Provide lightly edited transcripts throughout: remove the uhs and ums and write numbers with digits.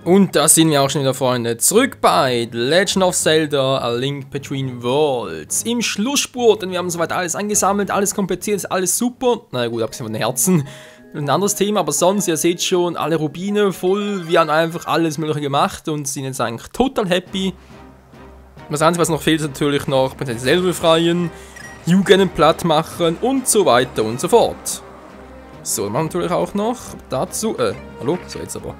Und da sind wir auch schon wieder, Freunde. Zurück bei The Legend of Zelda: A Link Between Worlds. Im Schlussspurt, denn wir haben soweit alles angesammelt, alles komplettiert, ist alles super. Na ja, gut, abgesehen von den Herzen. Ein anderes Thema, aber sonst, ihr seht schon, alle Rubine voll. Wir haben einfach alles Mögliche gemacht und sind jetzt eigentlich total happy. Das Einzige, was noch fehlt, ist natürlich noch Prinzessin Zelda befreien, Jugend platt machen und so weiter und so fort. So, dann machen wir natürlich auch noch dazu. Hallo? So, jetzt aber.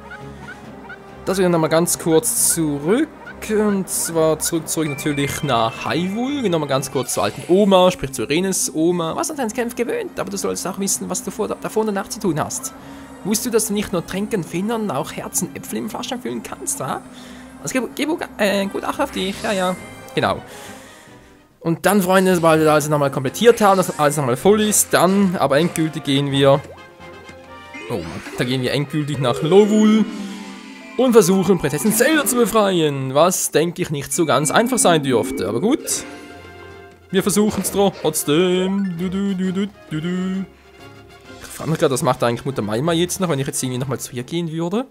Das wieder nochmal ganz kurz zurück. Und zwar zurück natürlich nach Hyrule. Gehen nochmal ganz kurz zur alten Oma, sprich zu Irenes Oma. Was an deinen Kampf gewöhnt, aber du sollst auch wissen, was du davor und danach zu tun hast. Wusstest du, dass du nicht nur Tränken, Fingern, auch Herzen, Äpfel in Flaschen füllen kannst, wa? Das geht gut auch auf dich, ja. Genau. Und dann, Freunde, sobald wir alles nochmal komplettiert haben, dass alles nochmal voll ist, dann aber endgültig gehen wir... Oh, da gehen wir endgültig nach Lorule und versuchen, Prinzessin Zelda zu befreien, was, denke ich, nicht so ganz einfach sein dürfte. Aber gut, wir versuchen es trotzdem. Ich frage mich gerade, was macht eigentlich Mutter Maima jetzt noch, wenn ich jetzt irgendwie nochmal zu ihr gehen würde?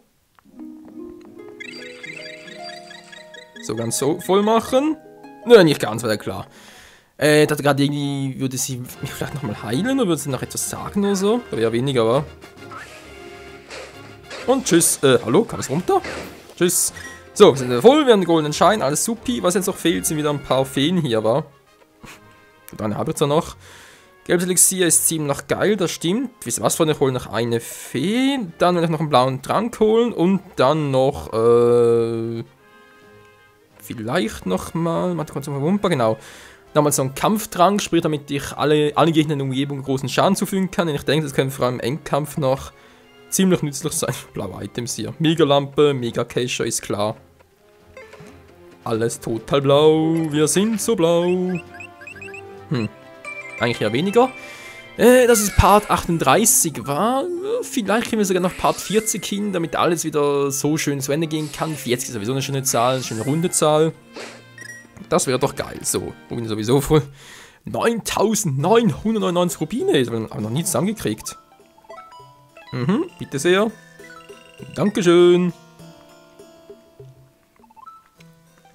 So ganz so voll machen? Nö, nicht ganz, war ja klar. Ich dachte gerade irgendwie, würde sie mich vielleicht nochmal heilen oder würde sie noch etwas sagen oder so? Da wäre weniger, wa? Und tschüss. Hallo, kam es runter? Tschüss. So, wir sind voll, wir haben den goldenen Schein, alles supi. Was jetzt noch fehlt, sind wieder ein paar Feen hier, wa? Gut, eine habe ich zwar noch. Gelbes Elixier ist ziemlich geil, das stimmt. Wisst ihr was, Freunde, ich hole noch eine Fee. Dann werde ich noch einen blauen Trank holen und dann noch, vielleicht nochmal, warte kurz, Wumper, genau. Nochmal so einen Kampftrank, sprich, damit ich alle Gegner in der Umgebung großen Schaden zufügen kann. Und ich denke, das könnte vor allem im Endkampf noch ziemlich nützlich sein. Blaue Items hier. Mega-Lampe, Mega-Cacher, ist klar. Alles total blau. Wir sind so blau. Eigentlich ja weniger. Das ist Part 38 war. Vielleicht kriegen wir sogar noch Part 40 hin, damit alles wieder so schön zu Ende gehen kann. 40 ist sowieso eine schöne Zahl, eine schöne runde Zahl. Das wäre doch geil. So, Rubine sowieso voll. 9.999 Rubine. Das haben wir noch nie zusammengekriegt. Bitte sehr. Dankeschön.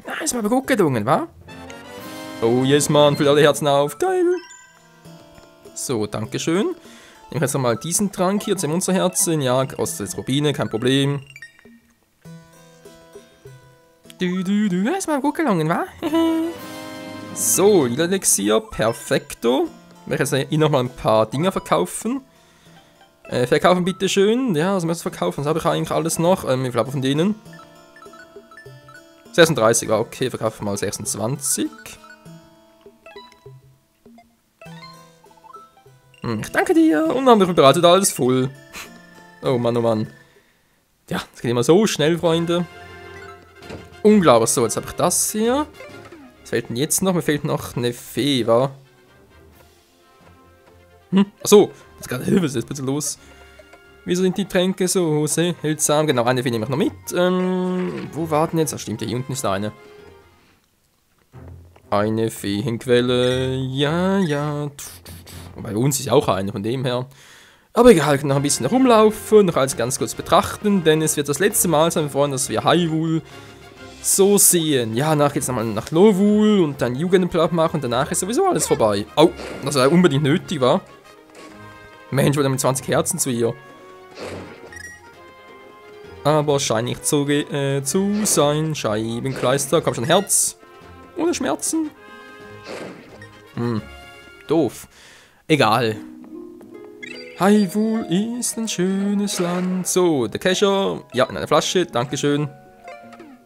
Ah, ist mal gut gedungen, wa? Oh, yes, Mann, füllt alle Herzen auf. Geil. So, dankeschön. Nehmen wir jetzt nochmal diesen Trank hier, 10 Monsterherzen. Ja, kostet jetzt Rubine, kein Problem. Ist mal gut gelungen, wa? So, lila Elixier, perfekto. Ich werde jetzt hier nochmal ein paar Dinger verkaufen. Verkaufen bitte schön. Ja, was müssen wir verkaufen? Das habe ich eigentlich alles noch. Wie viel habe ich von denen? 36, okay, verkaufen wir mal 26. Ich danke dir. Und dann haben wir bereitet alles voll. Oh Mann, oh Mann. Ja, das geht immer so schnell, Freunde. Unglaublich. So, jetzt habe ich das hier. Was fehlt denn jetzt noch? Mir fehlt noch eine Fee, wa? Achso, jetzt gerade Hilfe, was ist jetzt bitte los? Wieso sind die Tränke so seltsam? Genau, eine Fee nehme ich noch mit. Wo war denn jetzt? Ach stimmt, hier unten ist eine. Eine Feenquelle. Ja. Bei uns ist auch eine, von dem her. Aber egal, wir können noch ein bisschen rumlaufen, noch alles ganz kurz betrachten, denn es wird das letzte Mal sein, Freunde, dass wir Hyrule so sehen. Ja, danach geht es nochmal nach Lorule und dann Jugendplan machen und danach ist sowieso alles vorbei. Au, das war unbedingt nötig, war. Mensch, wurde mit 20 Herzen zu ihr. Aber scheint nicht so zu sein. Scheibenkleister, komm schon, Herz. Ohne Schmerzen. Doof. Egal. Hyrule ist ein schönes Land. So, der Kescher. Ja, in einer Flasche. Dankeschön.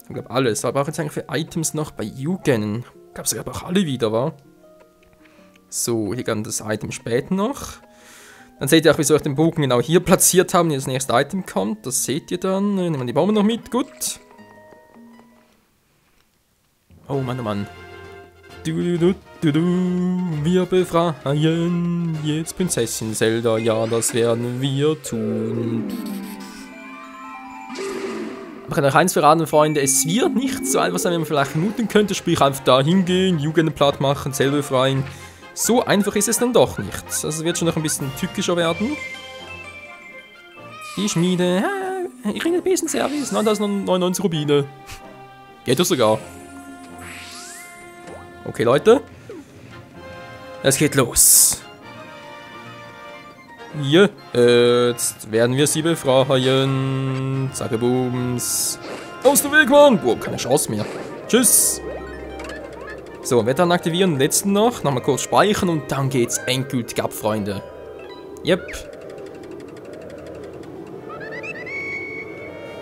Ich glaube alles. Aber auch jetzt eigentlich für Items noch bei Jugend. Ich glaube sogar auch alle wieder, wa? So, hier kann das Item später noch. Dann seht ihr auch, wieso ich den Bogen genau hier platziert habe, wenn das nächste Item kommt. Das seht ihr dann. Nehmen wir die Bombe noch mit. Gut. Oh Mann, oh Mann. Wir befreien jetzt Prinzessin Zelda. Ja, das werden wir tun. Ich kann euch eins verraten, Freunde. Es wird nicht so einfach sein, wie man vielleicht vermuten könnte. Sprich, einfach da hingehen, Jugend platt machen, Zelda befreien. So einfach ist es dann doch nicht. Also es wird schon noch ein bisschen tückischer werden. Die Schmiede. Ich kriege ein bisschen Service. Nein, da ist noch 99 Rubine. Geht das sogar. Okay, Leute. Es geht los. Hier. Jetzt werden wir sie befreien. Zacke Booms. Aus dem Weg, Mann. Boah, keine Chance mehr. Tschüss. So, Wettern aktivieren. Letzten noch. Nochmal kurz speichern und dann geht's endgültig ab, Freunde. Yep.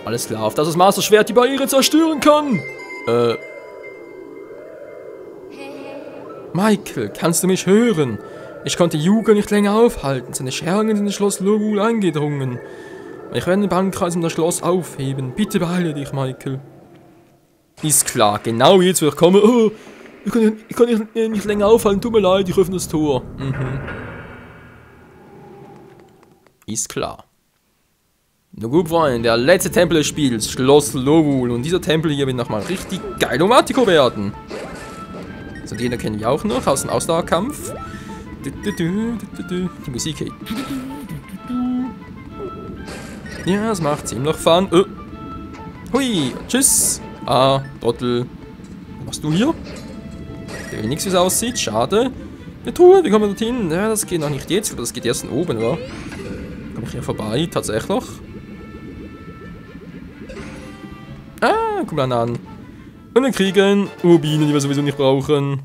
Alles klar, auf das das Master Schwert die Barriere zerstören kann. Michael, kannst du mich hören? Ich konnte Yuga nicht länger aufhalten. Seine Schergen sind in das Schloss Lowul eingedrungen. Ich werde den Bannkreis um das Schloss aufheben. Bitte beeile dich, Michael. Ist klar, genau jetzt, wo ich komme. Oh, ich kann nicht länger aufhalten, tut mir leid, ich öffne das Tor. Ist klar. Na gut, Freunde, der letzte Tempel des Spiels, Schloss Lowul. Und dieser Tempel hier wird nochmal richtig geil Matiko werden. So, den kennen wir auch noch aus dem Ausdauerkampf. Die Musik geht. Ja, es macht ziemlich Fun. Hui, tschüss. Ah, Trottel. Was machst du hier? Der will nichts, wie es aussieht. Schade. Eine Truhe, wie kommen wir dorthin? Ja, das geht noch nicht jetzt, aber das geht erst oben, wa? Komme ich hier vorbei, tatsächlich. Ah, guck mal an. Und dann kriegen Rubine, die wir sowieso nicht brauchen.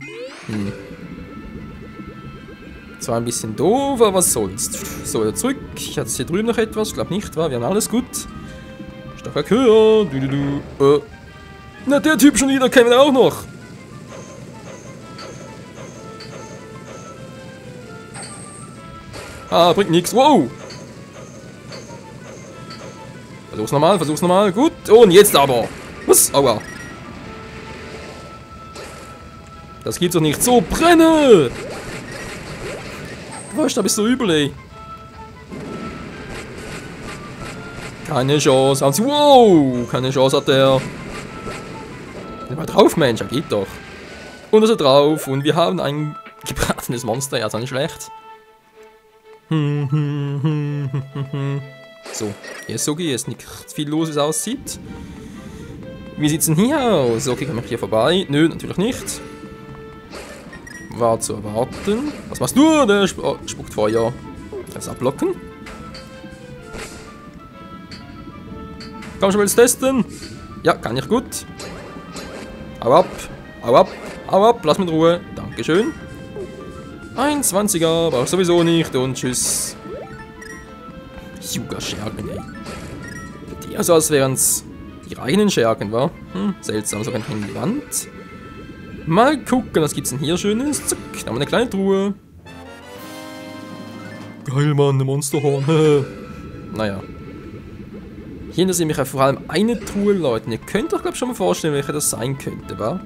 Zwar ein bisschen doof, aber was soll's. So, wieder zurück. Ich hatte hier drüben noch etwas. Ich glaube nicht, wa? Wir haben alles gut. Starker Höher. Na, der Typ schon wieder, kennen wir auch noch. Ah, bringt nichts. Wow. Versuch's nochmal. Gut. Und jetzt aber. Was? Aua. Das gibt's doch nicht. So, brenne! Was, da bist du übel, ey. Keine Chance. Wow! Keine Chance hat der. Der war drauf, Mensch. Er geht doch. Und ist er drauf. Und wir haben ein gebratenes Monster. Ja, ist auch nicht schlecht. So, jetzt okay, ist nicht viel los, wie es aussieht. Wie sieht's denn hier aus? Okay, kann ich hier vorbei? Nö, natürlich nicht. War zu erwarten. Was machst du? Der spuckt Feuer. Kannst du abblocken? Komm schon, willst du testen? Ja, kann ich gut. Hau ab, hau ab, hau ab, lass mich in Ruhe. Dankeschön. 21er, brauch ich sowieso nicht und tschüss. Yuga-Schergen, ey. Die so, als wären es ihre eigenen Schergen, wa? Seltsam, sogar noch in die Wand. Mal gucken, was gibt's denn hier Schönes? Zack, da haben wir eine kleine Truhe. Geil, Mann, eine Monsterhorn. Naja. Hier hinter sind vor allem eine Truhe, Leute. Ihr könnt euch, glaube ich, schon mal vorstellen, welche das sein könnte, wa?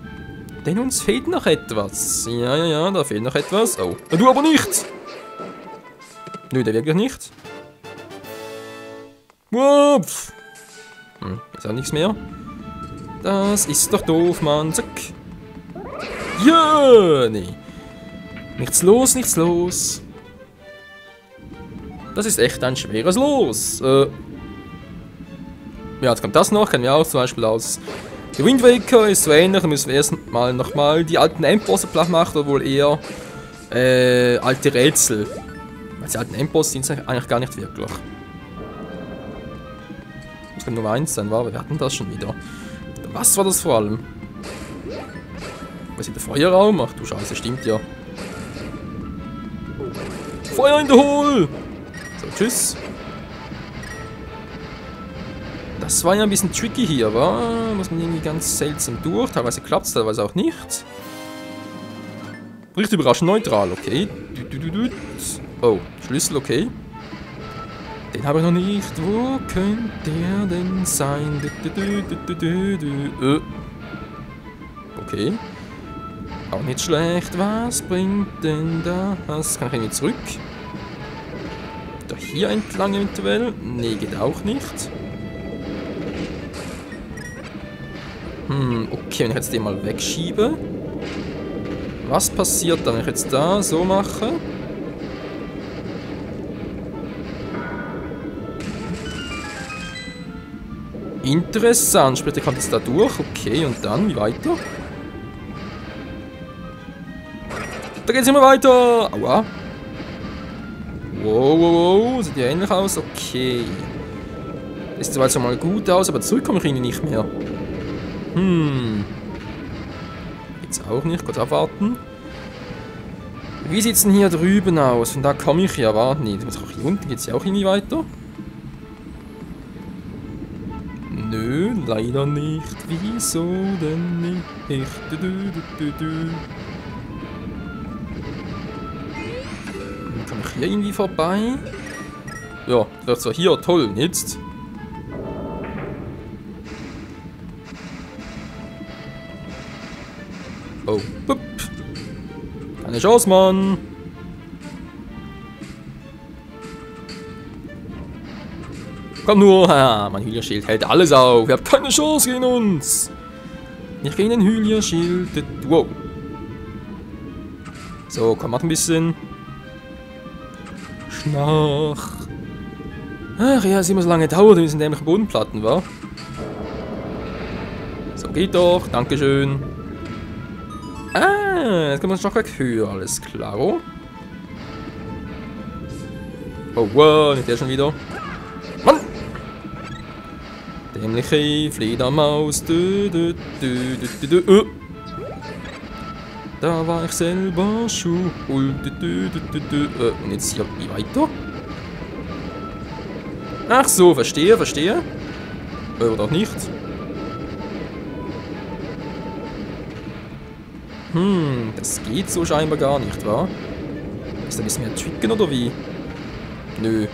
Denn uns fehlt noch etwas. Ja, da fehlt noch etwas. Oh, du aber nicht! Nö, der wirklich nicht. Wupf! Ist auch nichts mehr. Das ist doch doof, Mann. Zack. Ja, nee. Nichts los, nichts los. Das ist echt ein schweres Los. Ja, jetzt kommt das noch. Kennen wir auch zum Beispiel aus. Der Wind Waker ist so ähnlich. Da müssen wir erstmal nochmal die alten Endbosse platt machen. Oder wohl eher alte Rätsel. Weil die alten Endbosse sind es eigentlich gar nicht wirklich. Das kann Nummer 1 sein, war. Wir hatten das schon wieder. Was war das vor allem? Was ist der Feuerraum? Ach du Scheiße, stimmt ja. Feuer in der Hole! So, tschüss. Das war ja ein bisschen tricky hier, wa? Muss man irgendwie ganz seltsam durch. Teilweise klappt es, teilweise auch nicht. Richtig überraschend neutral, okay. Oh, Schlüssel, okay. Den habe ich noch nicht. Wo könnte der denn sein? Okay. Auch nicht schlecht. Was bringt denn das? Kann ich irgendwie zurück? Da hier entlang eventuell? Nee, geht auch nicht. Okay, wenn ich jetzt den mal wegschiebe. Was passiert dann, wenn ich jetzt da so mache? Interessant. Sprich, der kommt jetzt da durch. Okay, und dann, wie weiter? Da geht's immer weiter. Aua. Wow, wow, wow. Sieht ja ähnlich aus. Okay. Das sieht zwar mal gut aus, aber zurück komme ich irgendwie nicht mehr. Jetzt auch nicht. Kurz abwarten. Wie sieht's denn hier drüben aus? Von da komme ich ja. Warte nicht. Hier unten geht's ja auch irgendwie weiter. Nö, leider nicht. Wieso denn nicht? Komme ich hier irgendwie vorbei? Ja, das war hier toll. Jetzt. Oh, bup. Keine Chance, Mann. Komm nur, ha, mein Hylia-Schild hält alles auf. Ihr habt keine Chance gegen uns. Nicht gegen den Hylia-Schild. Wow. So, komm, mach ein bisschen. Schnach. Ach ja, es immer so lange dauert, wir sind nämlich Bodenplatten, wa? So, geht doch. Dankeschön. Ah, jetzt kommt ein Stockwerk höher. Alles klar. Oh, wow, nicht der schon wieder. Mann! Dämliche Fledermaus. Da war ich selber schuld. Und jetzt hier, wie weiter? Ach so, verstehe. Oder auch nicht. Das geht so scheinbar gar nicht, wa? Ist da ein bisschen mehr tricken oder wie? Nö.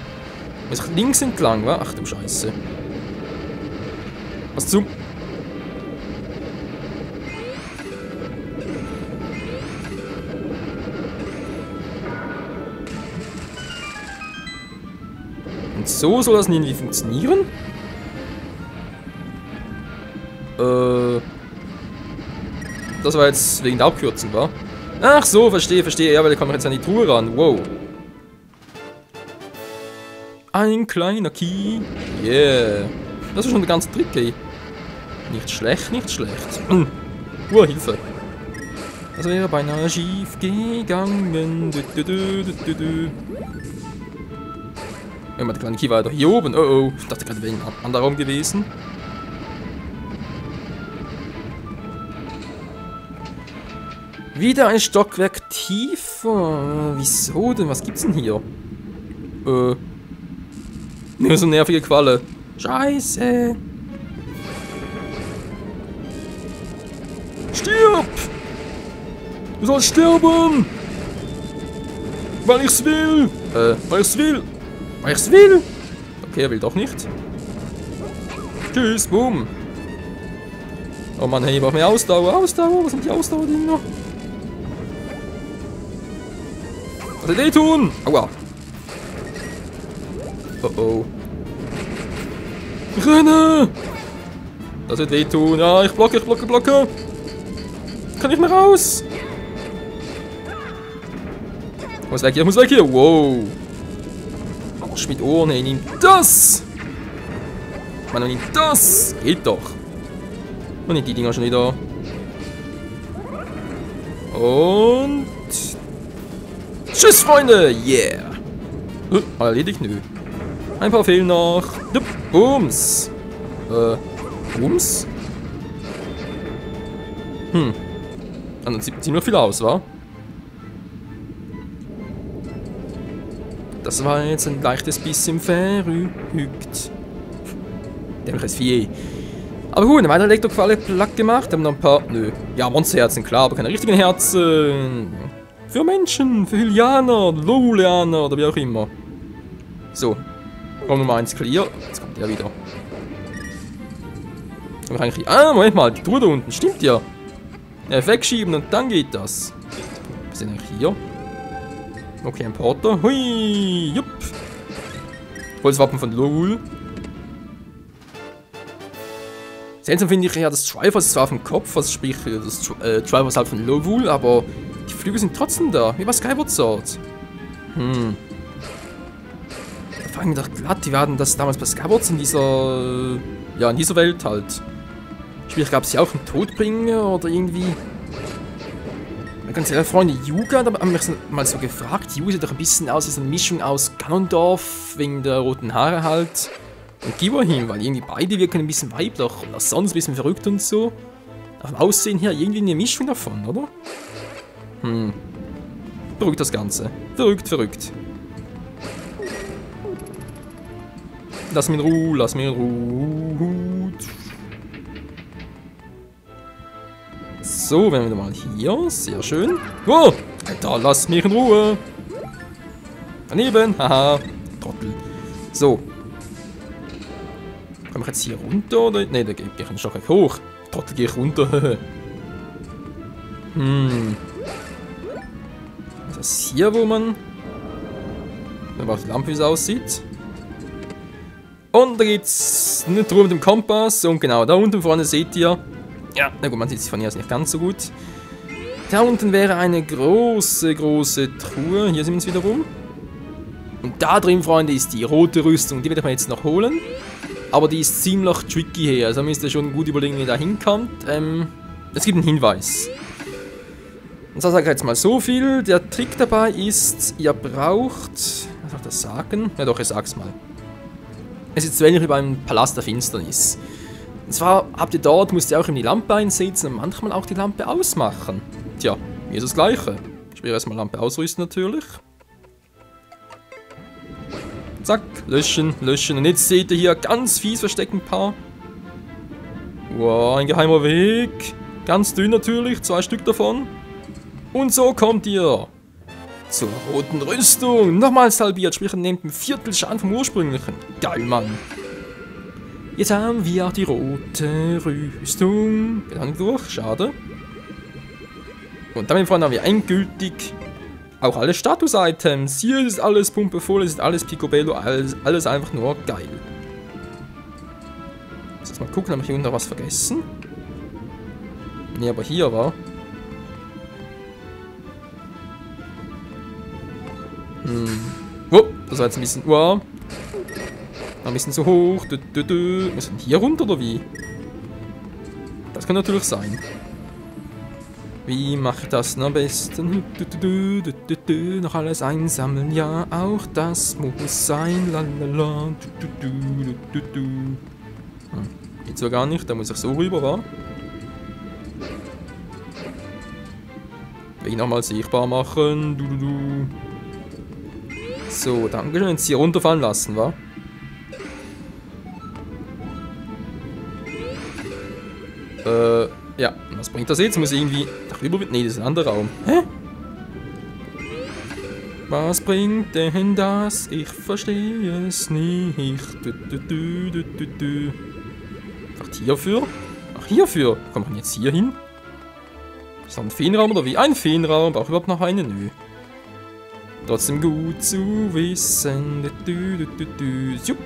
Muss ich links entlang, wa? Ach du Scheiße. Was zum? Und so soll das irgendwie funktionieren? Das war jetzt wegen der Abkürzung, wa? Ach so, verstehe. Ja, weil da kommen wir jetzt an die Truhe ran. Wow. Ein kleiner Key. Yeah. Das ist schon der ganze Trick, ey. Nicht schlecht. Hilfe. Das wäre beinahe schief gegangen. Der kleine Key war doch hier oben. Oh. Ich dachte gerade, wäre ein anderer Raum gewesen. Wieder ein Stockwerk tiefer. Wieso denn? Was gibt's denn hier? Nur so eine nervige Qualle. Scheiße. Stirb! Du sollst sterben! Weil ich's will! Weil ich's will! Okay, er will doch nicht. Tschüss, boom! Oh Mann, hey, ich brauche mehr Ausdauer! Was sind die Ausdauerdinger? Was soll ich tun? Aua! Oh. Ich renne! Das wird wehtun. Ja, ich blocke. Kann ich mehr raus? Ich muss weg hier. Wow. Arsch mit Ohren, hey, nimm das! Man nimmt das! Geht doch. Und nicht die Dinger schon wieder. Und... Tschüss, Freunde! Yeah! Erledigt? Nö. Ein paar fehlen noch. Bums! Bums? Dann sieht nur viel aus, wa? Das war jetzt ein leichtes bisschen verrückt. Dämliches Vieh. Aber gut, eine weitere Elektroqualle platt gemacht. Haben noch ein paar... Nö. Ja, Monsterherzen, klar, aber keine richtigen Herzen. Für Menschen, für Hylianer, Lowlianer oder wie auch immer. So. Raum Nummer 1 clear. Jetzt kommt der wieder. Moment mal, die Truhe da unten. Stimmt ja. Wegschieben und dann geht das. Was ist denn eigentlich hier? Okay, ein Porter. Hui, jupp. Holzwappen von Lowul. Seltsam finde ich ja, das Triforce ist zwar auf dem Kopf, also sprich das Triforce halt von Lowul, aber die Flügel sind trotzdem da, wie bei Skyward Sword. Vor allem doch glatt, wie war denn das damals bei Skyward in dieser... ja, in dieser Welt halt. Sprich, gab es hier auch einen Todbringer oder irgendwie... Ganz ehrlich, Freunde, Yuga, da haben wir mal so gefragt. Yuga sieht doch ein bisschen aus wie so eine Mischung aus Ganondorf, wegen der roten Haare halt, und Giverhim, weil irgendwie beide wirken ein bisschen weiblich und das sonst ein bisschen verrückt und so. Auf dem Aussehen her irgendwie eine Mischung davon, oder? Verrückt das Ganze. Verrückt, verrückt. Lass mich in Ruhe, lass mich in Ruhe. So, wenn wir mal hier. Sehr schön. Wow! Alter, lass mich in Ruhe. Daneben. Haha. Trottel. So. Komme ich jetzt hier runter? Oder? Ne, da gehe ich einen Stock hoch. Trottel, gehe ich runter. Was ist hier, wo man... Wenn man die Lampe, wie es aussieht. Und da gibt's eine Truhe mit dem Kompass. Und genau, da unten vorne seht ihr... Ja, na gut, man sieht es von hier aus nicht ganz so gut. Da unten wäre eine große, große Truhe. Hier sind wir uns wieder rum. Und da drin, Freunde, ist die rote Rüstung. Die werde ich mir jetzt noch holen. Aber die ist ziemlich tricky hier. Also da müsst ihr schon gut überlegen, wie ihr da hinkommt. Es gibt einen Hinweis. Und so sage ich jetzt mal so viel. Der Trick dabei ist, ihr braucht... Was soll ich das sagen? Ja doch, ich sag's mal. Es ist so ähnlich wie beim Palast der Finsternis. Und zwar habt ihr dort, müsst ihr auch in die Lampe einsetzen und manchmal auch die Lampe ausmachen. Tja, hier ist das Gleiche. Ich will erstmal Lampe ausrüsten natürlich. Zack, löschen, löschen. Und jetzt seht ihr hier ganz fies versteckt ein paar. Wow, ein geheimer Weg. Ganz dünn natürlich, 2 Stück davon. Und so kommt ihr zur roten Rüstung. Nochmals halbiert, sprich ihr nehmt ein Viertel Schaden vom ursprünglichen. Geil, Mann. Jetzt haben wir auch die rote Rüstung. Geht auch nicht durch, schade. Und damit, Freunde, haben wir endgültig auch alle Status-Items. Hier ist alles pumpevoll, es ist alles picobello, alles einfach nur geil. Jetzt mal gucken, habe ich hier unten noch was vergessen? Ne, aber hier war... Oh, das war jetzt ein bisschen... Wow. Ein bisschen zu hoch. Müssen wir hier runter oder wie? Das kann natürlich sein. Wie mache ich das am besten? Noch alles einsammeln, ja, auch das muss sein. Lalala. Geht so gar nicht, da muss ich so rüber, wa? Will ich nochmal sichtbar machen. So, danke schön. Jetzt hier runterfallen lassen, wa? Ja, was bringt das jetzt? Muss ich irgendwie... Ach, rüber... Nee, das ist ein anderer Raum. Hä? Was bringt denn das? Ich verstehe es nicht. Ach, hierfür? Ach, hierfür? Kommt man jetzt hier hin? Ist das ein Feenraum oder wie? Ein Feenraum? Braucht überhaupt noch einen? Nö. Trotzdem gut zu wissen. Jupp.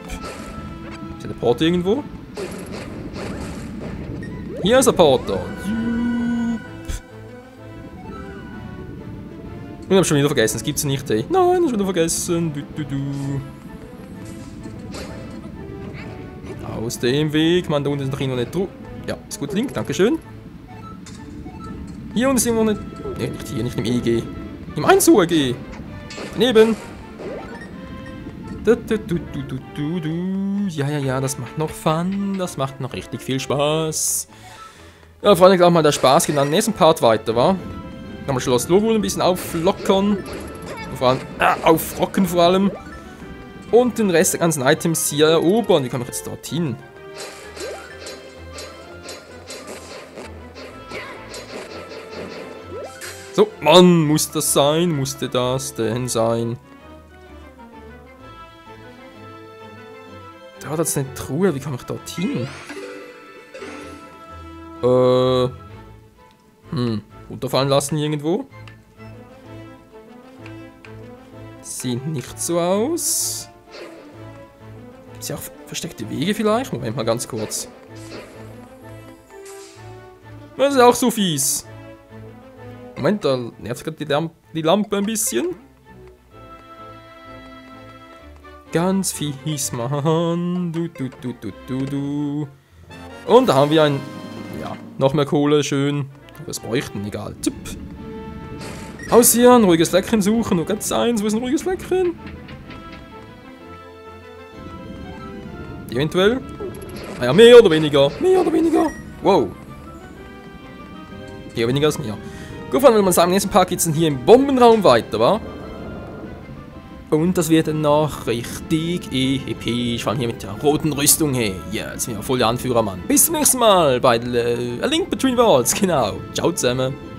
Ist der Port irgendwo? Hier ist der Porter. Und ich hab schon wieder vergessen, es gibt's nicht, ey. Nein, schon wieder vergessen. Aus dem Weg. Mann, da unten ist noch irgendwo eine Truhe. Ja, ist gut, Link, dankeschön. Hier unten ist irgendwo eine... Ne, nicht hier, nicht im EG. Im 1-UEG. Daneben. Ja, das macht noch Fun. Das macht noch richtig viel Spaß. Ja, Freunde, ich glaube mal, der Spaß geht dann im nächsten Part weiter, wa? Kann man Schloss Lorwyn ein bisschen auflockern. Vor allem, aufrocken vor allem. Und den Rest der ganzen Items hier erobern. Wie komme ich jetzt dorthin? So, Mann, muss das sein? Musste das denn sein? Da hat jetzt eine Truhe, wie komme ich dorthin? Runterfallen lassen irgendwo. Sieht nicht so aus. Gibt es ja auch versteckte Wege vielleicht? Moment mal ganz kurz. Das ist auch so fies. Moment, da nervt gerade die Lampe ein bisschen. ganz fies machen. Du. Und da haben wir ein... Ja, noch mehr Kohle, schön. Was bräuchten, egal. Tipp. Aus hier, ein ruhiges Fleckchen suchen. Nur ganz eins, wo ist ein ruhiges Fleckchen? Eventuell. Ah ja, mehr oder weniger. Mehr oder weniger. Wow. Eher weniger als mehr. Gut, dann würde man sagen, im nächsten Part geht es dann hier im Bombenraum weiter, wa? Und das wird dann noch richtig episch, vor allem hier mit der roten Rüstung, hey. Ja, jetzt sind wir voll der Anführer, Mann. Bis zum nächsten Mal bei A Link Between Worlds, genau. Ciao zusammen.